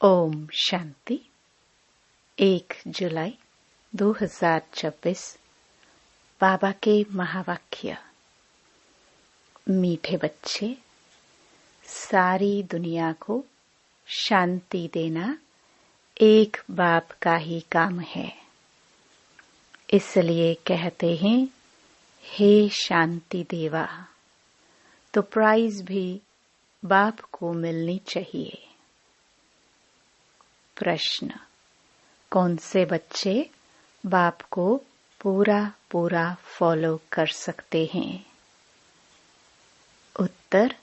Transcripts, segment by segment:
ओम शांति। 1 जुलाई 2026। बाबा के महावाक्य। मीठे बच्चे, सारी दुनिया को शांति देना एक बाप का ही काम है। इसलिए कहते हैं, हे शांति देवा। तो प्राइज भी बाप को मिलनी चाहिए। प्रश्न: कौन से बच्चे बाप को पूरा फॉलो कर सकते हैं? उत्तर: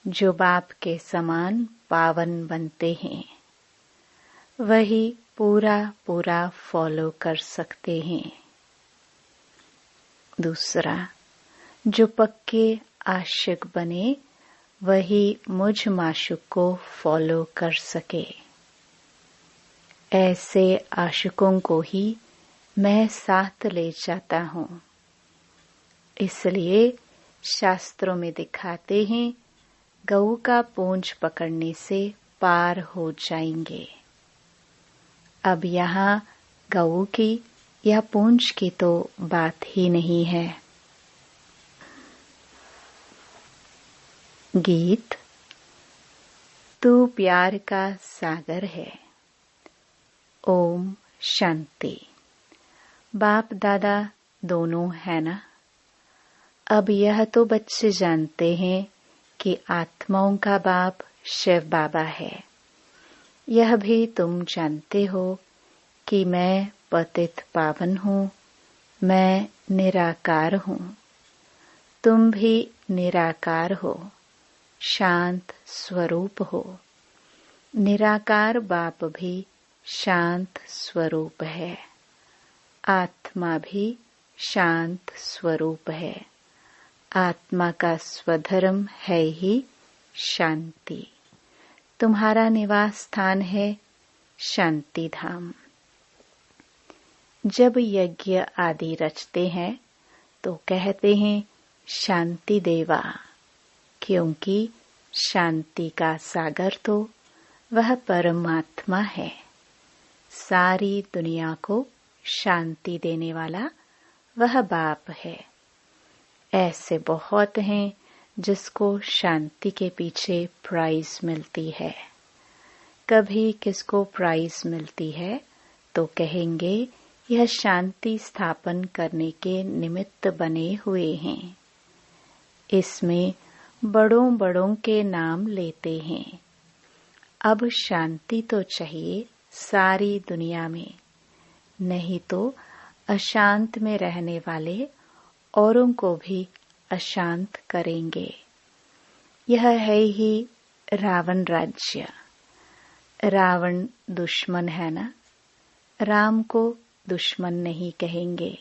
जो बाप के समान पावन बनते हैं वही पूरा फॉलो कर सकते हैं। दूसरा, जो पक्के आशिक बने वही मुझ माशूक को फॉलो कर सके। ऐसे आशिकों को ही मैं साथ ले जाता हूँ। इसलिए शास्त्रों में दिखाते हैं, गऊ का पूंछ पकड़ने से पार हो जाएंगे। अब यहाँ गऊ की या पूंछ की तो बात ही नहीं है। गीत। तू प्यार का सागर है। ओम शांति। बाप दादा दोनों है ना। अब यह तो बच्चे जानते हैं कि आत्माओं का बाप शिव बाबा है। यह भी तुम जानते हो कि मैं पतित पावन हूँ, मैं निराकार हूँ। तुम भी निराकार हो, शांत स्वरूप हो। निराकार बाप भी शांत स्वरूप है। आत्मा भी शांत स्वरूप है। आत्मा का स्वधर्म है ही शांति। तुम्हारा निवास स्थान है शांति धाम। जब यज्ञ आदि रचते हैं तो कहते हैं शांति देवा, क्योंकि शांति का सागर तो वह परमात्मा है। सारी दुनिया को शांति देने वाला वह बाप है। ऐसे बहुत हैं जिसको शांति के पीछे प्राइज मिलती है। कभी किसको प्राइज मिलती है तो कहेंगे यह शांति स्थापन करने के निमित्त बने हुए हैं। इसमें बड़ों के नाम लेते हैं। अब शांति तो चाहिए सारी दुनिया में, नहीं तो अशांत में रहने वाले औरों को भी अशांत करेंगे। यह है ही रावण राज्य। रावण दुश्मन है ना। राम को दुश्मन नहीं कहेंगे।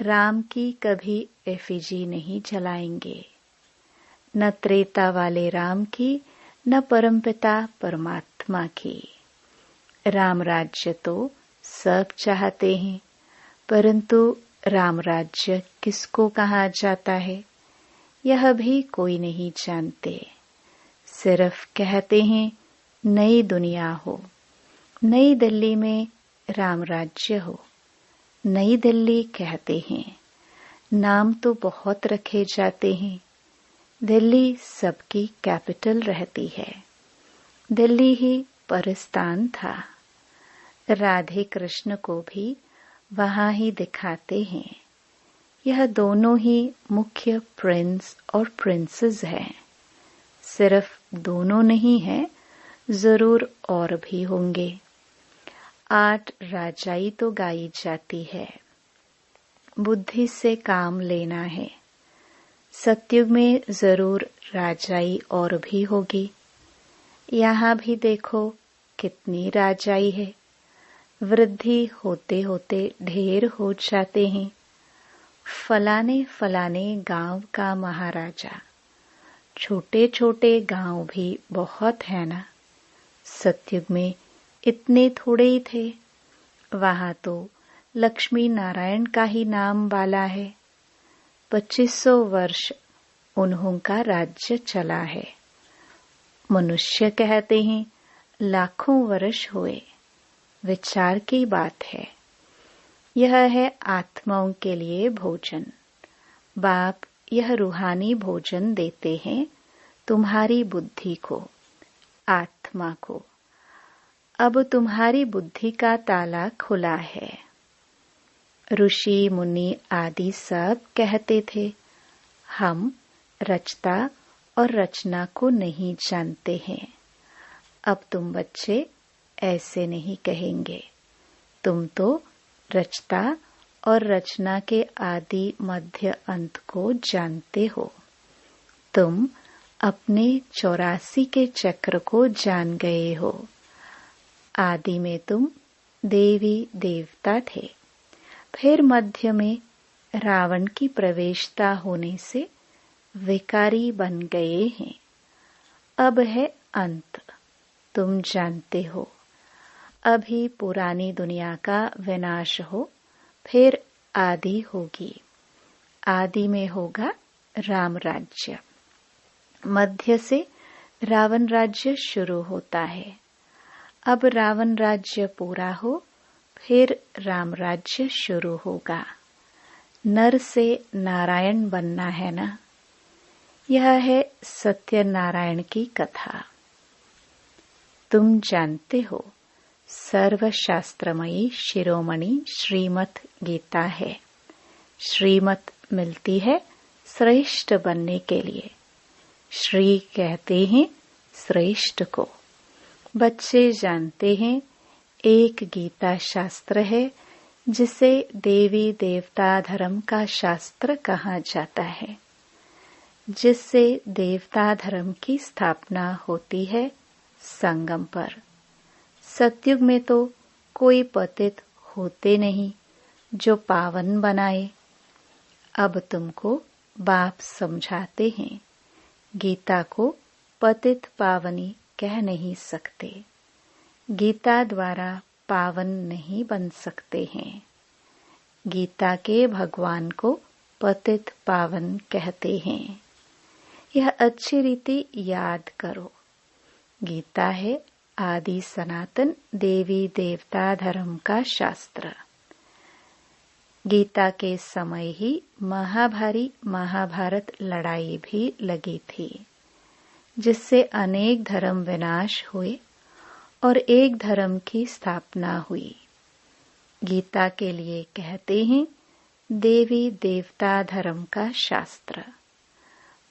राम की कभी एफिजी नहीं जलाएंगे। न त्रेता वाले राम की, न परमपिता परमात्मा की। राम राज्य तो सब चाहते हैं, परंतु राम राज्य किसको कहा जाता है यह भी कोई नहीं जानते। सिर्फ कहते हैं नई दुनिया हो, नई दिल्ली में राम राज्य हो। नई दिल्ली कहते हैं। नाम तो बहुत रखे जाते हैं। दिल्ली सबकी कैपिटल रहती है। दिल्ली ही परस्तान था। राधे कृष्ण को भी वहाँ ही दिखाते हैं। यह दोनों ही मुख्य प्रिंस और प्रिंसेस हैं। सिर्फ दोनों नहीं हैं, जरूर और भी होंगे। 8 राजाई तो गाई जाती है। बुद्धि से काम लेना है। सतयुग में जरूर राजाई और भी होगी। यहाँ भी देखो कितनी राजाई है। वृद्धि होते होते ढेर हो जाते हैं। फलाने गांव का महाराजा। छोटे छोटे गांव भी बहुत है ना। सतयुग में इतने थोड़े ही थे। वहां तो लक्ष्मी नारायण का ही नाम वाला है। 2500 वर्ष उन्हों का राज्य चला है। मनुष्य कहते हैं लाखों वर्ष हुए। विचार की बात है। यह है आत्माओं के लिए भोजन। बाप यह रूहानी भोजन देते हैं तुम्हारी बुद्धि को, आत्मा को। अब तुम्हारी बुद्धि का ताला खुला है। ऋषि मुनि आदि सब कहते थे हम रचता और रचना को नहीं जानते हैं। अब तुम बच्चे ऐसे नहीं कहेंगे। तुम तो रचता और रचना के आदि मध्य अंत को जानते हो। तुम अपने 84 के चक्र को जान गए हो। आदि में तुम देवी देवता थे, फिर मध्य में रावण की प्रवेशता होने से विकारी बन गए हैं। अब है अंत, तुम जानते हो। अभी पुरानी दुनिया का विनाश हो, फिर आदि होगी। आदि में होगा राम राज्य। मध्य से रावण राज्य शुरू होता है। अब रावण राज्य पूरा हो, फिर राम राज्य शुरू होगा। नर से नारायण बनना है ना। यह है सत्यनारायण की कथा। तुम जानते हो सर्वशास्त्रमयी शिरोमणि श्रीमद् गीता है। श्रीमत मिलती है श्रेष्ठ बनने के लिए। श्री कहते हैं श्रेष्ठ को। बच्चे जानते हैं एक गीता शास्त्र है जिसे देवी देवता धर्म का शास्त्र कहा जाता है, जिससे देवता धर्म की स्थापना होती है संगम पर। सतयुग में तो कोई पतित होते नहीं जो पावन बनाए। अब तुमको बाप समझाते हैं गीता को पतित पावनी कह नहीं सकते। गीता द्वारा पावन नहीं बन सकते हैं। गीता के भगवान को पतित पावन कहते हैं। यह अच्छी रीति याद करो। गीता है आदि सनातन देवी देवता धर्म का शास्त्र। गीता के समय ही महाभारी महाभारत लड़ाई भी लगी थी, जिससे अनेक धर्म विनाश हुए और एक धर्म की स्थापना हुई। गीता के लिए कहते हैं देवी देवता धर्म का शास्त्र।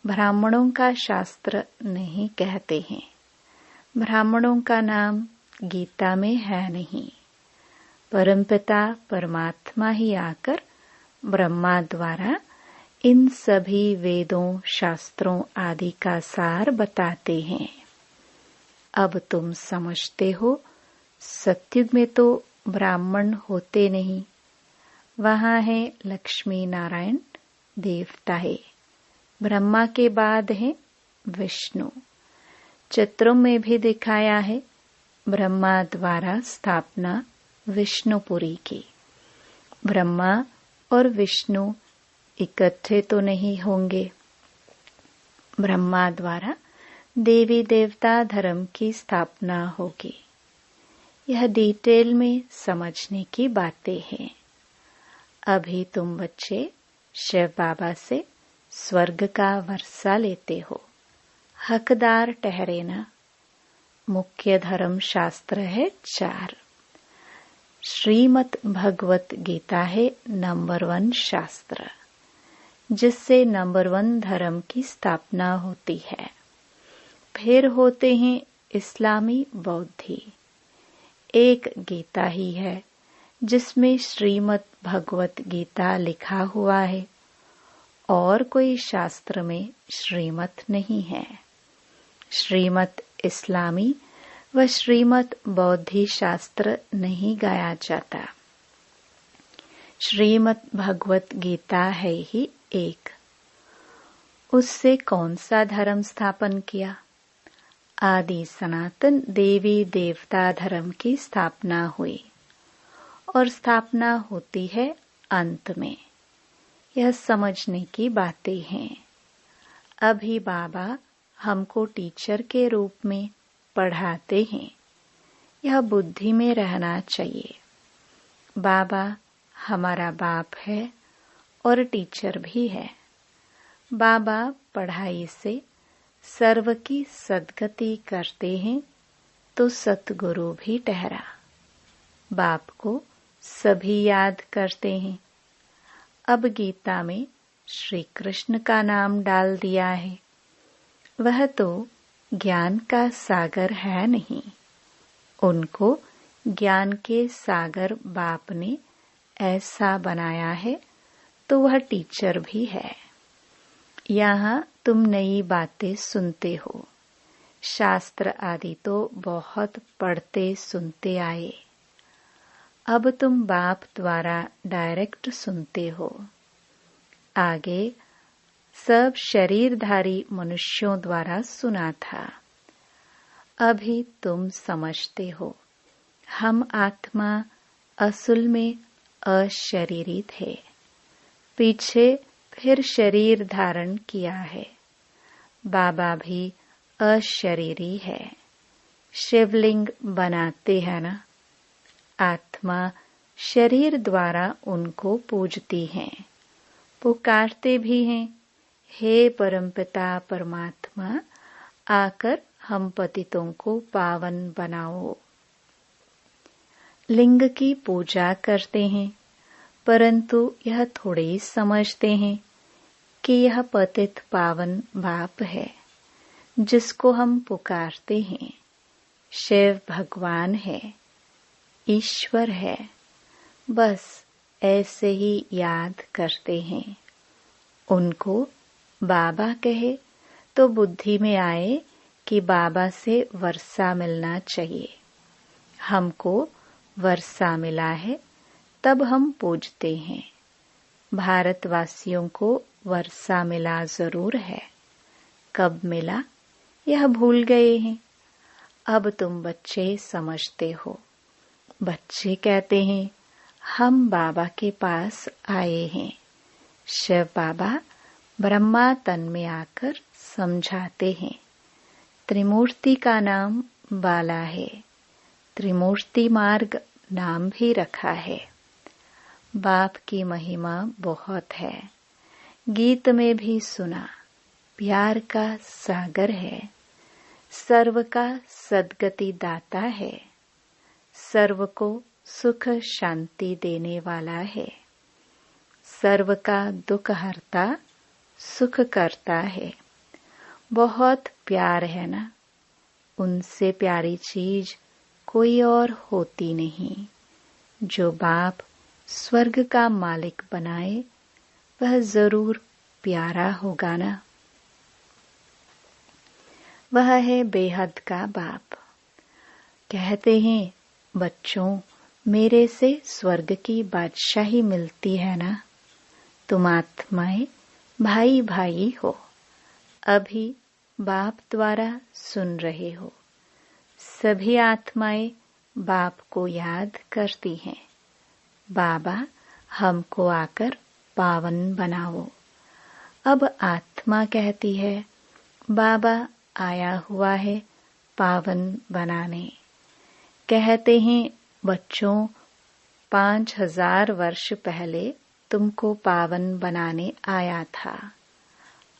ब्राह्मणों का शास्त्र नहीं कहते हैं। ब्राह्मणों का नाम गीता में है नहीं। परमपिता परमात्मा ही आकर ब्रह्मा द्वारा इन सभी वेदों शास्त्रों आदि का सार बताते हैं। अब तुम समझते हो सतयुग में तो ब्राह्मण होते नहीं। वहाँ है लक्ष्मी नारायण देवता है। ब्रह्मा के बाद है विष्णु। चित्रों में भी दिखाया है ब्रह्मा द्वारा स्थापना विष्णुपुरी की। ब्रह्मा और विष्णु इकट्ठे तो नहीं होंगे। ब्रह्मा द्वारा देवी देवता धर्म की स्थापना होगी। यह डिटेल में समझने की बातें हैं। अभी तुम बच्चे शिव बाबा से स्वर्ग का वर्षा लेते हो। हकदार ठहरे ना। मुख्य धर्म शास्त्र है 4। श्रीमद् भगवत गीता है नंबर 1 शास्त्र, जिससे नंबर 1 धर्म की स्थापना होती है। फिर होते हैं इस्लामी बौद्धि। एक गीता ही है जिसमें श्रीमद् भगवत गीता लिखा हुआ है और कोई शास्त्र में श्रीमत नहीं है। श्रीमत इस्लामी व श्रीमत बौद्धि शास्त्र नहीं गाया जाता। श्रीमद् भगवत गीता है ही एक। उससे कौन सा धर्म स्थापन किया? आदि सनातन देवी देवता धर्म की स्थापना हुई और स्थापना होती है अंत में। यह समझने की बातें हैं। अभी बाबा हमको टीचर के रूप में पढ़ाते हैं यह बुद्धि में रहना चाहिए। बाबा हमारा बाप है और टीचर भी है। बाबा पढ़ाई से सर्व की सद्गति करते हैं तो सतगुरु भी ठहरा। बाप को सभी याद करते हैं। अब गीता में श्री कृष्ण का नाम डाल दिया है। वह तो ज्ञान का सागर है नहीं। उनको ज्ञान के सागर बाप ने ऐसा बनाया है तो वह टीचर भी है। यहाँ तुम नई बातें सुनते हो। शास्त्र आदि तो बहुत पढ़ते सुनते आए। अब तुम बाप द्वारा डायरेक्ट सुनते हो। आगे सब शरीरधारी मनुष्यों द्वारा सुना था। अभी तुम समझते हो हम आत्मा असल में अशरीरी थे। पीछे फिर शरीर धारण किया है। बाबा भी अशरीरी है। शिवलिंग बनाते हैं ना। आत्मा शरीर द्वारा उनको पूजती हैं, पुकारते भी हैं, हे परमपिता परमात्मा, आकर हम पतितों को पावन बनाओ। लिंग की पूजा करते हैं, परंतु यह थोड़े ही समझते हैं कि यह पतित पावन बाप है जिसको हम पुकारते हैं। शिव भगवान है, ईश्वर है। बस ऐसे ही याद करते हैं। उनको बाबा कहे तो बुद्धि में आए कि बाबा से वर्षा मिलना चाहिए। हमको वर्षा मिला है तब हम पूजते हैं। भारतवासियों को वर्षा मिला जरूर है। कब मिला यह भूल गए हैं। अब तुम बच्चे समझते हो। बच्चे कहते हैं हम बाबा के पास आए हैं। शिव बाबा ब्रह्मा तन में आकर समझाते हैं। त्रिमूर्ति का नाम बाला है। त्रिमूर्ति मार्ग नाम भी रखा है। बाप की महिमा बहुत है। गीत में भी सुना। प्यार का सागर है। सर्व का सद्गति दाता है। सर्व को सुख शांति देने वाला है। सर्व का दुख हरता सुख करता है। बहुत प्यार है ना। उनसे प्यारी चीज कोई और होती नहीं। जो बाप स्वर्ग का मालिक बनाए वह जरूर प्यारा होगा ना। वह है बेहद का बाप। कहते हैं बच्चों मेरे से स्वर्ग की बादशाही मिलती है ना। तुम आत्माएं भाई भाई हो। अभी बाप द्वारा सुन रहे हो। सभी आत्माएं बाप को याद करती हैं। बाबा हमको आकर पावन बनाओ। अब आत्मा कहती है बाबा आया हुआ है पावन बनाने। कहते हैं बच्चों 5000 वर्ष पहले तुमको पावन बनाने आया था।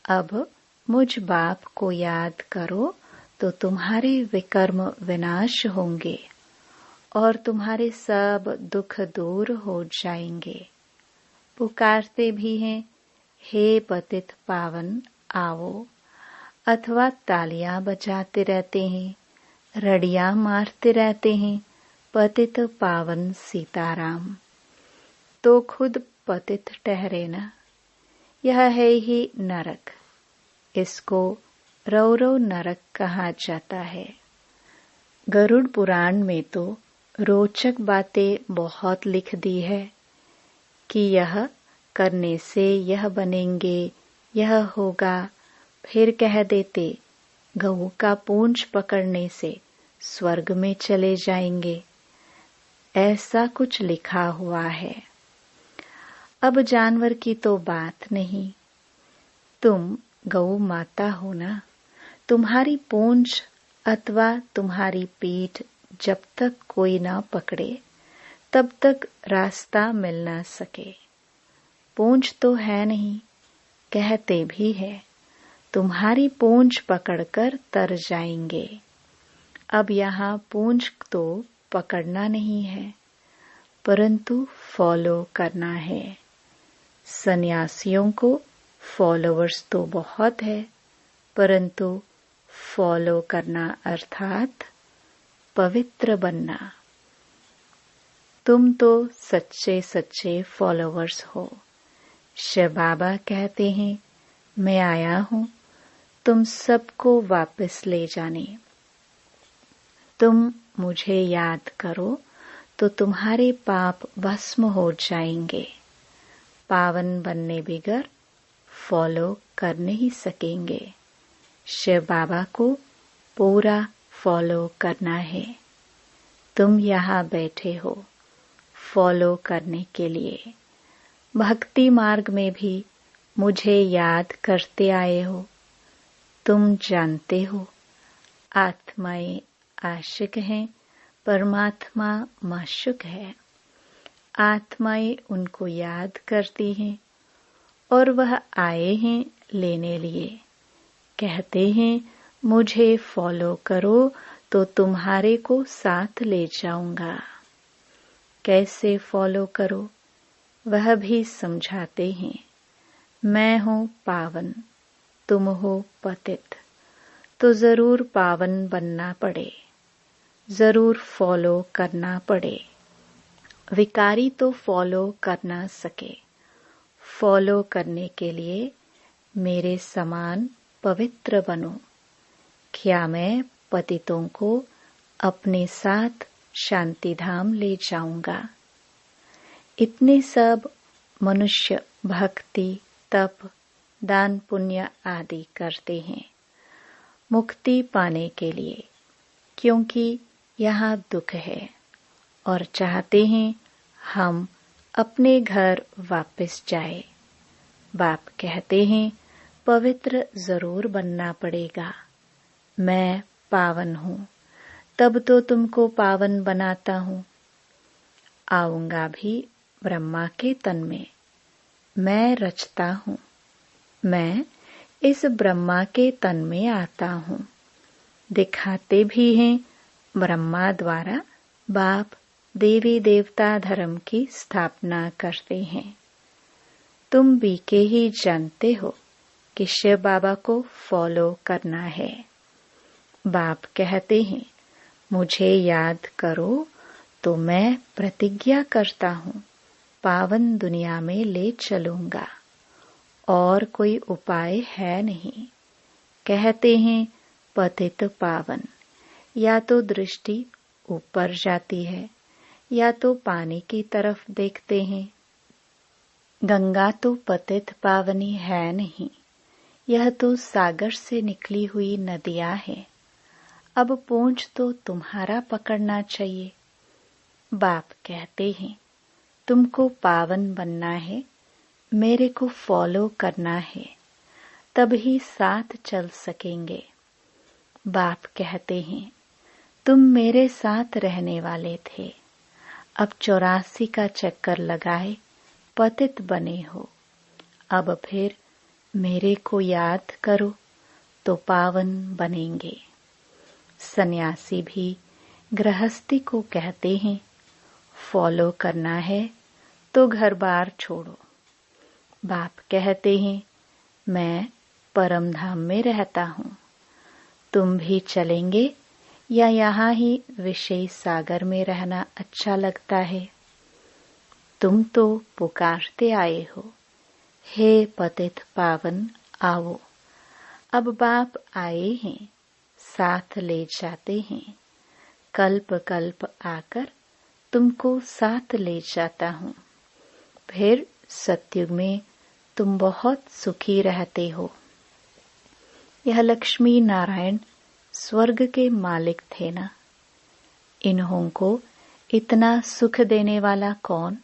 अब मुझ बाप को याद करो तो तुम्हारे विकर्म विनाश होंगे और तुम्हारे सब दुख दूर हो जाएंगे। पुकारते भी हैं हे पतित पावन आओ, अथवा तालियां बजाते रहते हैं, रड़ियां मारते रहते हैं पतित पावन सीताराम। तो खुद पतित ठहरे ना। यह है ही नरक। इसको रौरव नरक कहा जाता है। गरुड़ पुराण में तो रोचक बातें बहुत लिख दी है कि यह करने से यह बनेंगे, यह होगा। फिर कह देते गऊ का पूंछ पकड़ने से स्वर्ग में चले जाएंगे। ऐसा कुछ लिखा हुआ है। अब जानवर की तो बात नहीं। तुम गौ माता हो ना। तुम्हारी पूंछ अथवा तुम्हारी पीठ जब तक कोई ना पकड़े तब तक रास्ता मिल ना सके। पूंछ तो है नहीं, कहते भी है, तुम्हारी पूंछ पकड़कर तर जाएंगे। अब यहाँ पूंछ तो पकड़ना नहीं है, परंतु फॉलो करना है। सन्यासियों को फॉलोअर्स तो बहुत है, परंतु फॉलो करना अर्थात पवित्र बनना। तुम तो सच्चे सच्चे फॉलोअर्स हो। शिव बाबा कहते हैं, मैं आया हूँ तुम सबको वापस ले जाने। तुम मुझे याद करो तो तुम्हारे पाप भस्म हो जाएंगे। पावन बनने बगैर फॉलो कर नहीं सकेंगे। शिव बाबा को पूरा फॉलो करना है। तुम यहाँ बैठे हो फॉलो करने के लिए। भक्ति मार्ग में भी मुझे याद करते आए हो। तुम जानते हो आत्माएं आशिक हैं, परमात्मा माशुक है। आत्माएं उनको याद करती हैं और वह आए हैं लेने लिए। कहते हैं, मुझे फॉलो करो तो तुम्हारे को साथ ले जाऊंगा। कैसे फॉलो करो वह भी समझाते हैं। मैं हूँ पावन, तुम हो पतित, तो जरूर पावन बनना पड़े, जरूर फॉलो करना पड़े। विकारी तो फॉलो कर ना सके। फॉलो करने के लिए मेरे समान पवित्र बनो। क्या मैं पतितों को अपने साथ शांति धाम ले जाऊंगा? इतने सब मनुष्य भक्ति, तप, दान पुण्य आदि करते हैं मुक्ति पाने के लिए, क्योंकि यहाँ दुख है और चाहते हैं हम अपने घर वापस जाए। बाप कहते हैं, पवित्र जरूर बनना पड़ेगा। मैं पावन हूँ, तब तो तुमको पावन बनाता हूँ। आऊंगा भी ब्रह्मा के तन में। मैं रचता हूँ, मैं इस ब्रह्मा के तन में आता हूँ। दिखाते भी हैं ब्रह्मा द्वारा बाप देवी देवता धर्म की स्थापना करते हैं। तुम भी के ही जानते हो कि शिव बाबा को फॉलो करना है। बाप कहते हैं, मुझे याद करो तो मैं प्रतिज्ञा करता हूँ पावन दुनिया में ले चलूंगा। और कोई उपाय है नहीं। कहते हैं पतित पावन, या तो दृष्टि ऊपर जाती है या तो पानी की तरफ देखते हैं। गंगा तो पतित पावनी है नहीं, यह तो सागर से निकली हुई नदियां है। अब पूंछ तो तुम्हारा पकड़ना चाहिए। बाप कहते हैं, तुमको पावन बनना है, मेरे को फॉलो करना है, तभी साथ चल सकेंगे। बाप कहते हैं, तुम मेरे साथ रहने वाले थे, अब 84 का चक्कर लगाए पतित बने हो। अब फिर मेरे को याद करो तो पावन बनेंगे। सन्यासी भी गृहस्थी को कहते हैं, फॉलो करना है तो घर बार छोड़ो। बाप कहते हैं, मैं परम धाम में रहता हूँ। तुम भी चलेंगे या यहाँ ही विषय सागर में रहना अच्छा लगता है? तुम तो पुकारते आए हो, हे पतित पावन आओ। अब बाप आए हैं, साथ ले जाते हैं। कल्प कल्प आकर तुमको साथ ले जाता हूँ। फिर सतयुग में तुम बहुत सुखी रहते हो। यह लक्ष्मी नारायण स्वर्ग के मालिक थे ना। इन्हों को इतना सुख देने वाला कौन?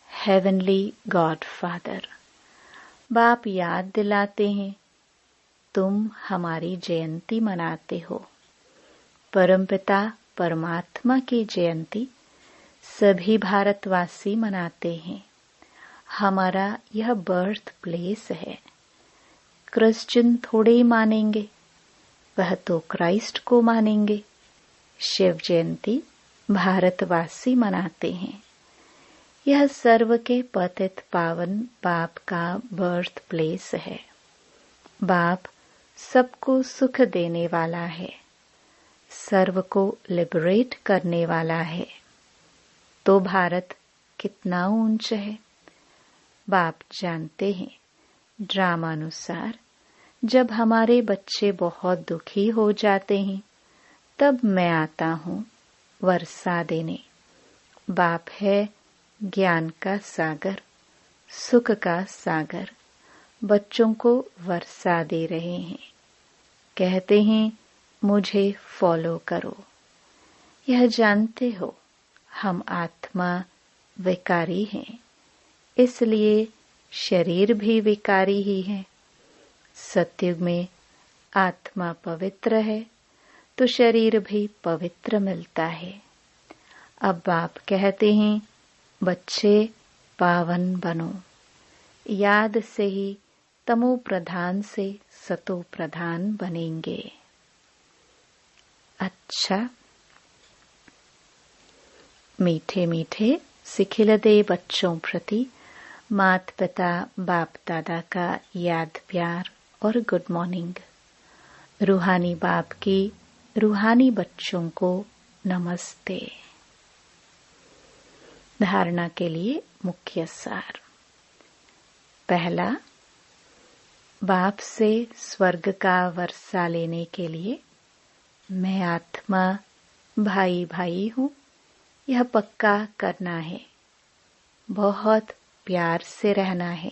Heavenly God father. बाप याद दिलाते हैं, तुम हमारी जयंती मनाते हो। परमपिता परमात्मा की जयंती सभी भारतवासी मनाते हैं। हमारा यह बर्थ प्लेस है। क्रिश्चियन थोड़े ही मानेंगे, वह तो क्राइस्ट को मानेंगे। शिव जयंती भारतवासी मनाते हैं। यह सर्व के पतित पावन बाप का बर्थ प्लेस है। बाप सबको सुख देने वाला है, सर्व को लिबरेट करने वाला है। तो भारत कितना ऊंच है। बाप जानते हैं, ड्रामानुसार जब हमारे बच्चे बहुत दुखी हो जाते हैं तब मैं आता हूँ वर्षा देने। बाप है ज्ञान का सागर, सुख का सागर, बच्चों को वर्षा दे रहे हैं। कहते हैं मुझे फॉलो करो। यह जानते हो हम आत्मा विकारी हैं, इसलिए शरीर भी विकारी ही है। सत्युग में आत्मा पवित्र है तो शरीर भी पवित्र मिलता है। अब बाप कहते हैं बच्चे पावन बनो। याद से ही तमो प्रधान से सतो प्रधान बनेंगे। अच्छा, मीठे मीठे सिखिलदे बच्चों प्रति माता पिता बाप दादा का याद प्यार और गुड मॉर्निंग। रूहानी बाप की रूहानी बच्चों को नमस्ते। धारणा के लिए मुख्य सार। पहला, बाप से स्वर्ग का वर्षा लेने के लिए मैं आत्मा भाई भाई हूँ, यह पक्का करना है। बहुत प्यार से रहना है।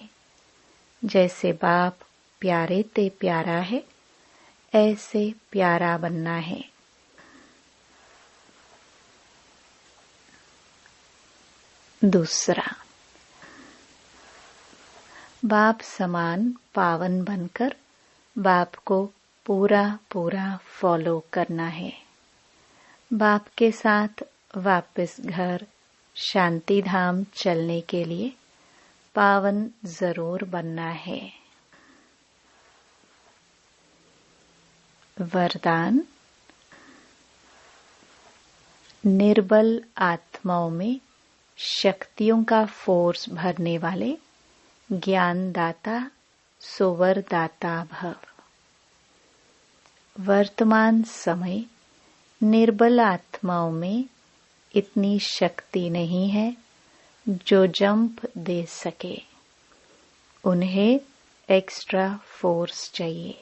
जैसे बाप प्यारे ते प्यारा है, ऐसे प्यारा बनना है। दूसरा, बाप समान पावन बनकर बाप को पूरा पूरा फॉलो करना है। बाप के साथ वापस घर शांति धाम चलने के लिए पावन जरूर बनना है। वरदान। निर्बल आत्माओं में शक्तियों का फोर्स भरने वाले ज्ञानदाता सुवरदाता भव। वर्तमान समय निर्बल आत्माओं में इतनी शक्ति नहीं है जो जंप दे सके। उन्हें एक्स्ट्रा फोर्स चाहिए।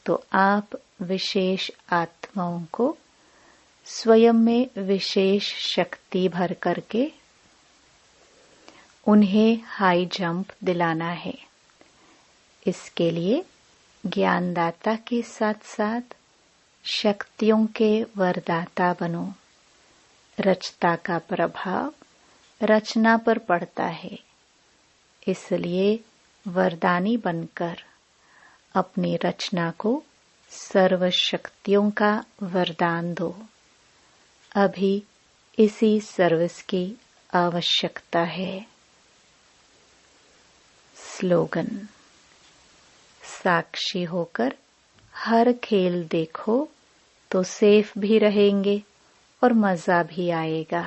तो आप विशेष आत्माओं को स्वयं में विशेष शक्ति भर करके उन्हें हाई जंप दिलाना है। इसके लिए ज्ञानदाता के साथ साथ शक्तियों के वरदाता बनो। रचता का प्रभाव रचना पर पड़ता है, इसलिए वरदानी बनकर अपनी रचना को सर्व शक्तियों का वरदान दो। अभी इसी सर्विस की आवश्यकता है। स्लोगन। साक्षी होकर हर खेल देखो तो सेफ भी रहेंगे और मजा भी आएगा।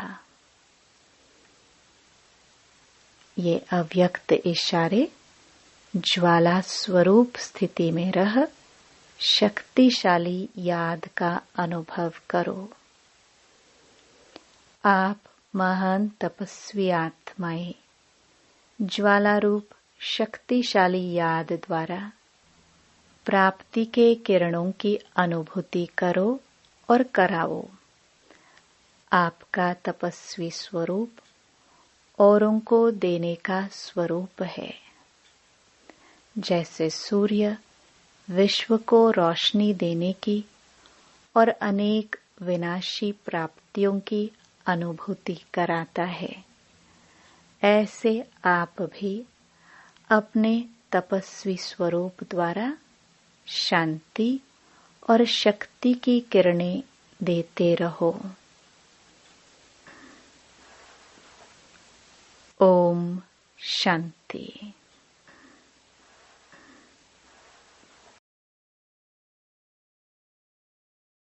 ये अव्यक्त इशारे ज्वाला स्वरूप स्थिति में रह शक्तिशाली याद का अनुभव करो। आप महान तपस्वी आत्माएं ज्वाला रूप शक्तिशाली याद द्वारा प्राप्ति के किरणों की अनुभूति करो और कराओ। आपका तपस्वी स्वरूप औरों को देने का स्वरूप है। जैसे सूर्य विश्व को रोशनी देने की और अनेक विनाशी प्राप्तियों की अनुभूति कराता है, ऐसे आप भी अपने तपस्वी स्वरूप द्वारा शांति और शक्ति की किरणें देते रहो। ओम शांति।